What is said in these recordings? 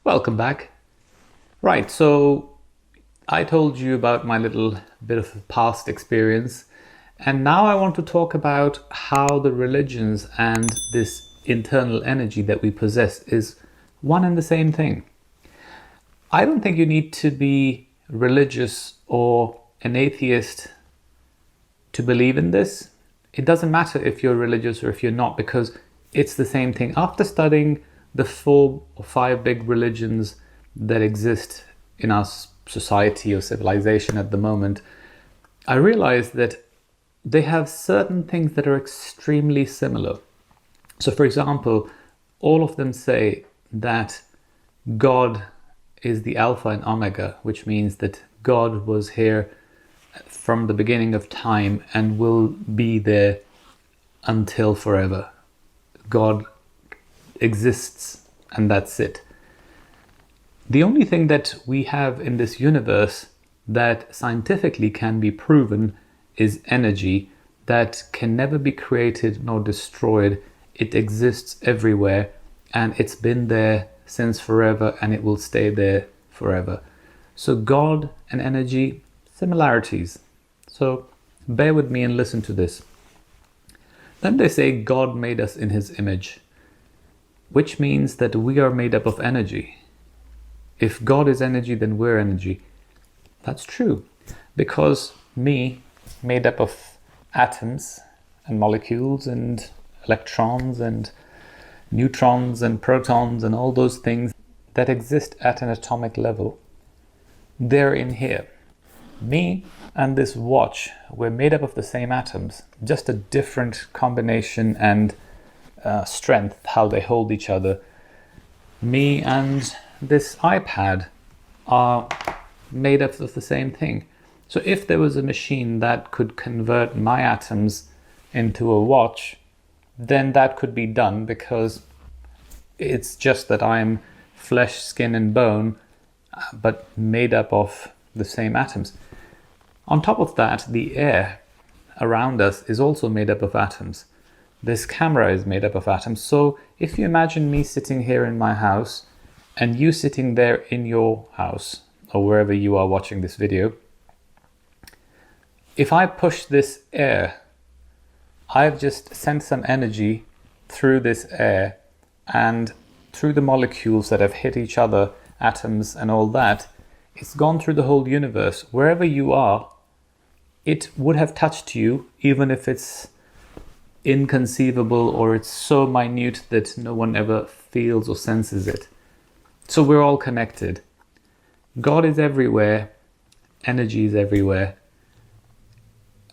Welcome back. Right, so I told you about my little bit of past experience, and now I want to talk about how the religions and this internal energy that we possess is one and the same thing. I don't think you need to be religious or an atheist to believe in this. It doesn't matter if you're religious or if you're not, because it's the same thing. After studying the 4 or 5 big religions that exist in our society or civilization at the moment, I realized that they have certain things that are extremely similar. So, for example, all of them say that God is the Alpha and Omega, which means that God was here from the beginning of time and will be there until forever. God exists and that's it. The only thing that we have in this universe that scientifically can be proven is energy that can never be created nor destroyed. It exists everywhere and it's been there since forever and it will stay there forever. So God and energy, similarities. So bear with me and listen to this. Then they say God made us in his image, which means that we are made up of energy. If God is energy, then we're energy. That's true, because me, made up of atoms and molecules and electrons and neutrons and protons and all those things that exist at an atomic level, they're in here. Me and this watch, we're made up of the same atoms, just a different combination and strength, how they hold each other. Me and this iPad are made up of the same thing. So if there was a machine that could convert my atoms into a watch, then that could be done, because it's just that I'm flesh, skin and bone, but made up of the same atoms. On top of that, the air around us is also made up of atoms. This camera is made up of atoms. So if you imagine me sitting here in my house and you sitting there in your house or wherever you are watching this video, if I push this air, I've just sent some energy through this air and through the molecules that have hit each other, atoms and all that. It's gone through the whole universe. Wherever you are, it would have touched you, even if it's inconceivable or it's so minute that no one ever feels or senses it. So we're all connected. God is everywhere, energy is everywhere,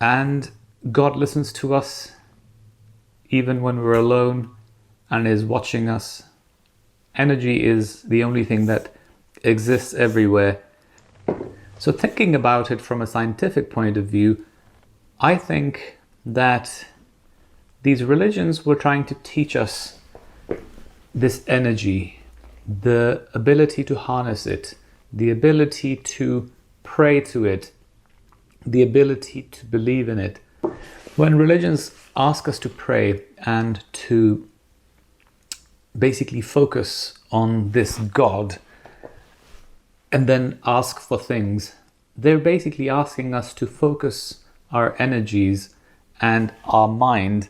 and God listens to us even when we're alone and is watching us. Energy is the only thing that exists everywhere. So thinking about it from a scientific point of view, I think that these religions were trying to teach us this energy, the ability to harness it, the ability to pray to it, the ability to believe in it. When religions ask us to pray and to basically focus on this God and then ask for things, they're basically asking us to focus our energies and our mind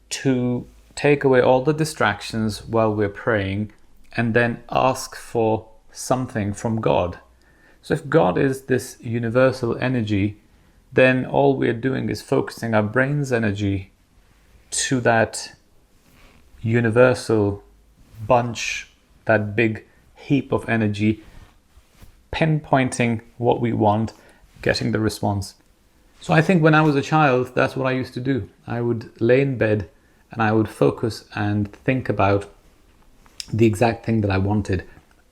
to take away all the distractions while we're praying and then ask for something from God. So if God is this universal energy, then all we're doing is focusing our brain's energy to that universal bunch, that big heap of energy, pinpointing what we want, getting the response. So I think when I was a child, that's what I used to do. I would lay in bed and I would focus and think about the exact thing that I wanted.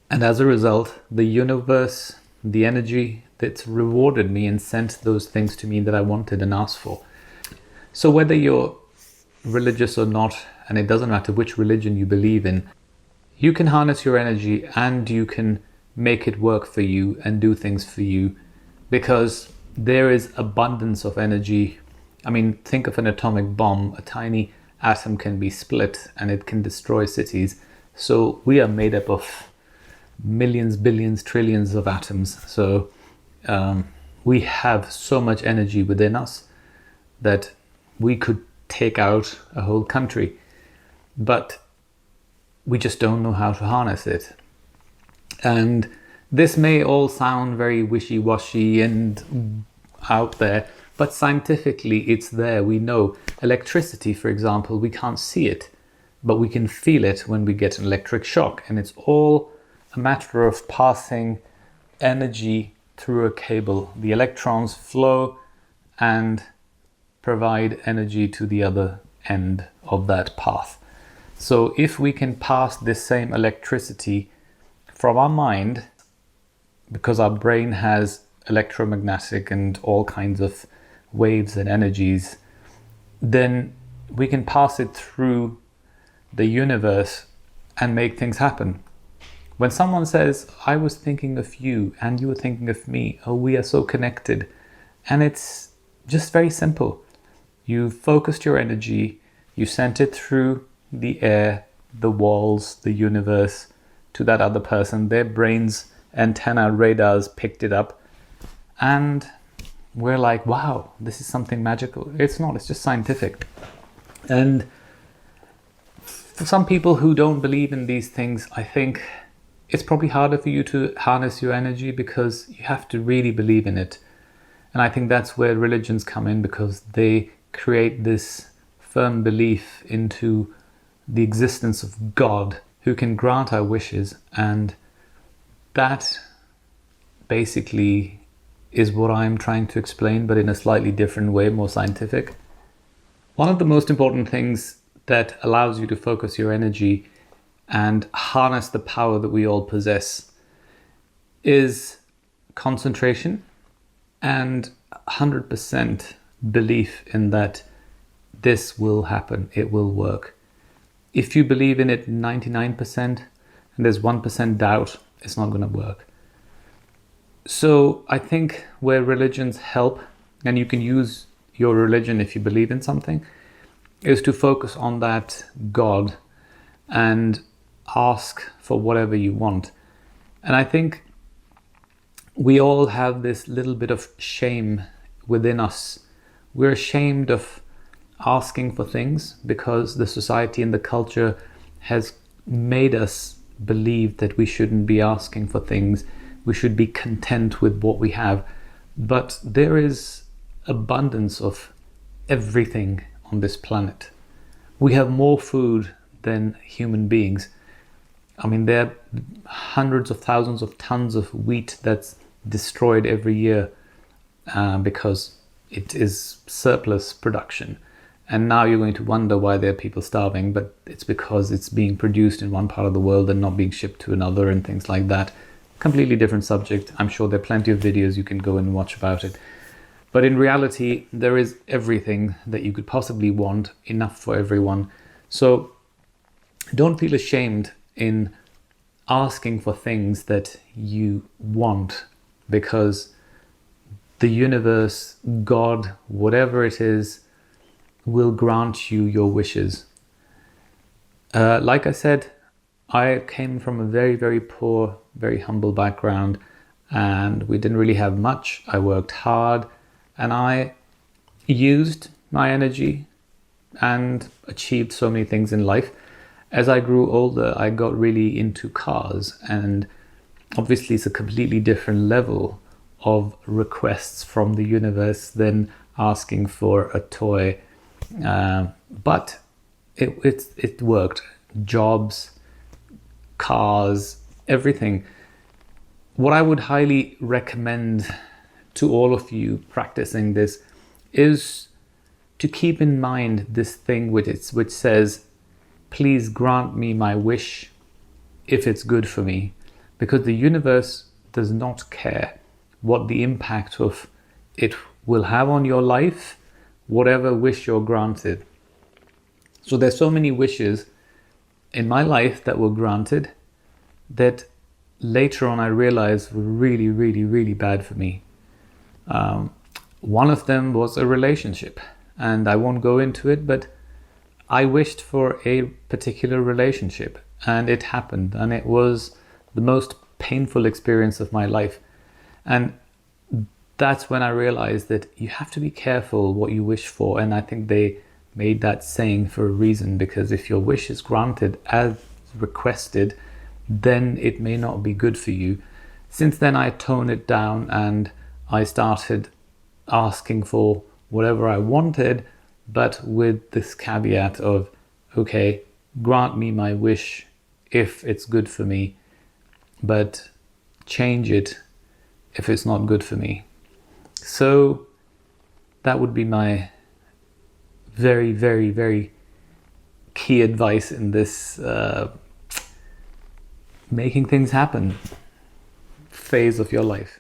And as a result, the universe, the energy that's rewarded me and sent those things to me that I wanted and asked for. So whether you're religious or not, and it doesn't matter which religion you believe in, you can harness your energy and you can make it work for you and do things for you, because there is abundance of energy. I mean, think of an atomic bomb. A tiny atom can be split and it can destroy cities. So we are made up of millions, billions, trillions of atoms. So we have so much energy within us that we could take out a whole country, but we just don't know how to harness it. And this may all sound very wishy-washy and out there, but scientifically it's there. We know electricity, for example, we can't see it, but we can feel it when we get an electric shock. And it's all a matter of passing energy through a cable. The electrons flow and provide energy to the other end of that path. So if we can pass this same electricity from our mind, because our brain has electromagnetic and all kinds of waves and energies, then we can pass it through the universe and make things happen. When someone says, I was thinking of you and you were thinking of me, oh, we are so connected. And it's just very simple. You focused your energy, you sent it through the air, the walls, the universe to that other person. Their brain's antenna radars picked it up, and we're like, wow, this is something magical. It's not, it's just scientific. And for some people who don't believe in these things, I think it's probably harder for you to harness your energy because you have to really believe in it. And I think that's where religions come in, because they create this firm belief into the existence of God who can grant our wishes. And that basically is what I'm trying to explain, but in a slightly different way, more scientific. One of the most important things that allows you to focus your energy and harness the power that we all possess is concentration and 100% belief in that this will happen, it will work. If you believe in it 99% and there's 1% doubt, it's not going to work. So I think where religions help, and you can use your religion if you believe in something, is to focus on that God and ask for whatever you want. And I think we all have this little bit of shame within us. We're ashamed of asking for things because the society and the culture has made us believe that we shouldn't be asking for things. We should be content with what we have. But there is abundance of everything on this planet. We have more food than human beings. I mean, there are hundreds of thousands of tons of wheat that's destroyed every year because it is surplus production. And now you're going to wonder why there are people starving, but it's because it's being produced in one part of the world and not being shipped to another and things like that. Completely different subject. I'm sure there are plenty of videos you can go and watch about it. But in reality, there is everything that you could possibly want, enough for everyone. So don't feel ashamed in asking for things that you want, because the universe, God, whatever it is, will grant you your wishes. Like I said, I came from a very, very poor, very humble background, and we didn't really have much. I worked hard and I used my energy and achieved so many things in life. As I grew older, I got really into cars, and obviously it's a completely different level of requests from the universe than asking for a toy. But it worked. Jobs, cars, everything. What I would highly recommend to all of you practicing this is to keep in mind this thing which says, please grant me my wish if it's good for me, because the universe does not care what the impact of it will have on your life, whatever wish you're granted. So there's so many wishes in my life that were granted that later on I realized were really, really, really bad for me. One of them was a relationship, and I won't go into it, but I wished for a particular relationship and it happened, and it was the most painful experience of my life. And that's when I realized that you have to be careful what you wish for. And I think they made that saying for a reason, because if your wish is granted as requested, then it may not be good for you. Since then, I toned it down and I started asking for whatever I wanted, but with this caveat of, okay, grant me my wish if it's good for me, but change it if it's not good for me. So that would be my very, very, very key advice in this making things happen phase of your life.